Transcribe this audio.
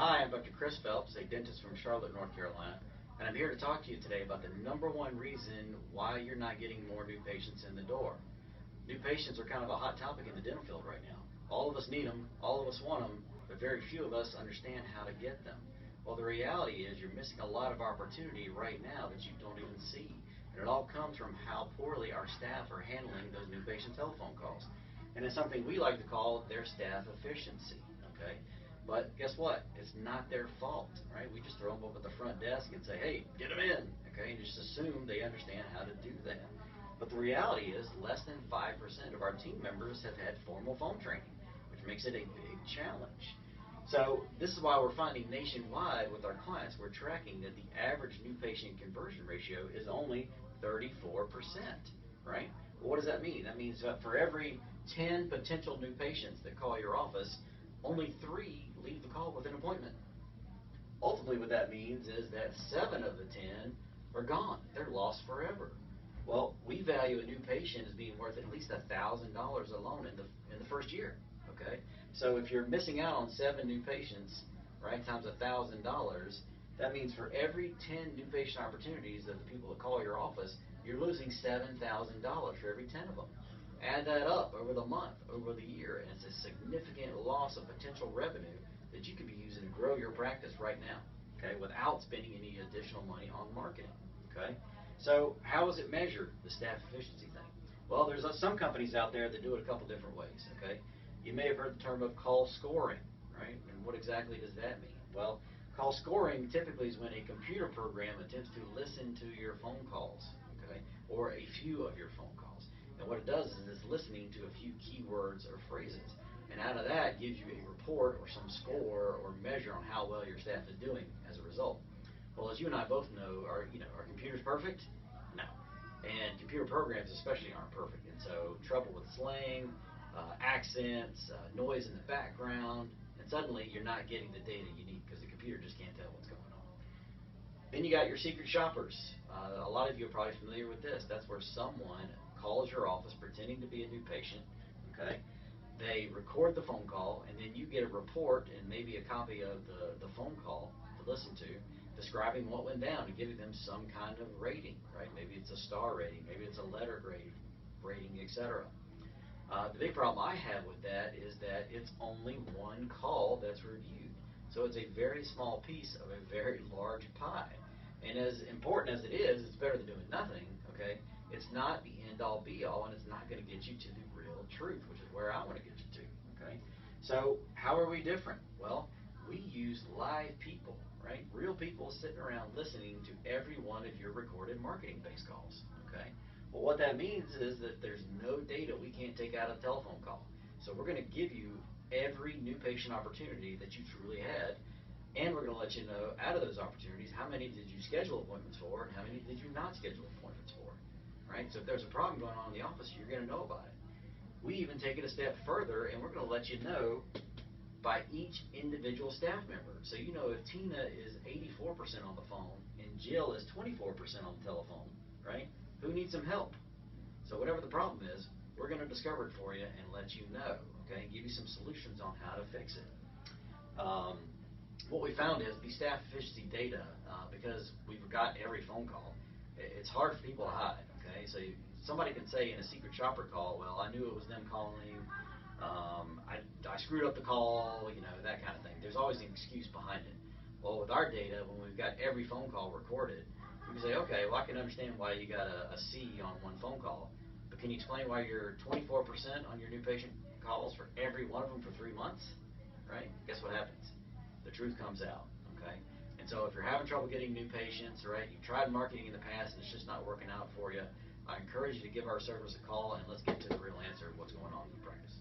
Hi, I'm Dr. Chris Phelps, a dentist from Charlotte, North Carolina, and I'm here to talk to you today about the #1 reason why you're not getting more new patients in the door. New patients are kind of a hot topic in the dental field right now. All of us need them, all of us want them, but very few of us understand how to get them. Well, the reality is you're missing a lot of opportunity right now that you don't even see. And it all comes from how poorly our staff are handling those new patient telephone calls. And it's something we like to call their staff efficiency, okay? But guess what? It's not their fault, right? We just throw them up at the front desk and say, hey, get them in, okay? And just assume they understand how to do that. But the reality is less than 5% of our team members have had formal phone training, which makes it a big challenge. So this is why we're finding nationwide with our clients, we're tracking that the average new patient conversion ratio is only 34%, right? Well, what does that mean? That means that for every 10 potential new patients that call your office, only 3 leave the call with an appointment. Ultimately, what that means is that 7 of the 10 are gone. They're lost forever. Well, we value a new patient as being worth at least $1,000 alone in the first year. Okay, so if you're missing out on 7 new patients, right, times $1,000, that means for every 10 new patient opportunities of the people that call your office, you're losing $7,000 for every 10 of them. Add that up over the month, over the year, and it's a significant loss of potential revenue that you could be using to grow your practice right now, okay, without spending any additional money on marketing, okay? So how is it measured, the staff efficiency thing? Well, there's some companies out there that do it a couple different ways, okay? You may have heard the term of call scoring, right? And what exactly does that mean? Well, call scoring typically is when a computer program attempts to listen to your phone calls, okay, or a few of your phone calls. And what it does is it's listening to a few keywords or phrases. And out of that gives you a report or some score or measure on how well your staff is doing as a result. Well, as you and I both know, are computers perfect? No. And computer programs especially aren't perfect. And so trouble with slang, accents, noise in the background, and suddenly you're not getting the data you need because the computer just can't tell what's going on. Then you got your secret shoppers. A lot of you are probably familiar with this. That's where someone calls your office pretending to be a new patient, okay? They record the phone call, and then you get a report and maybe a copy of the phone call to listen to, describing what went down and giving them some kind of rating, right? Maybe it's a star rating, maybe it's a letter grade rating, etc. The big problem I have with that is that it's only one call that's reviewed. So it's a very small piece of a very large pie. And as important as it is, it's better than doing nothing, okay? It's not the end-all be-all, and it's not going to get you to the real truth, which is where I want to get you to, okay? So how are we different? Well, we use live people, right? Real people sitting around listening to every one of your recorded marketing-based calls, okay? Well, what that means is that there's no data we can't take out of a telephone call. So we're going to give you every new patient opportunity that you truly had, and we're going to let you know out of those opportunities how many did you schedule appointments for and how many did you not schedule appointments for, right? So if there's a problem going on in the office, you're going to know about it. We even take it a step further, and we're going to let you know by each individual staff member. So you know if Tina is 84% on the phone and Jill is 24% on the telephone, right? Who needs some help? So whatever the problem is, we're going to discover it for you and let you know, okay, and give you some solutions on how to fix it. What we found is the staff efficiency data, because we've got every phone call, it's hard for people to hide, okay? So somebody can say in a secret shopper call, well, I knew it was them calling, I screwed up the call, you know, that kind of thing. There's always an excuse behind it. Well, with our data, when we've got every phone call recorded, we can say, okay, well, I can understand why you got a C on one phone call, but can you explain why you're 24% on your new patient calls for every one of them for 3 months, right? Guess what happens? The truth comes out, okay? And so if you're having trouble getting new patients, right, you've tried marketing in the past and it's just not working out for you, I encourage you to give our service a call and let's get to the real answer of what's going on in your practice.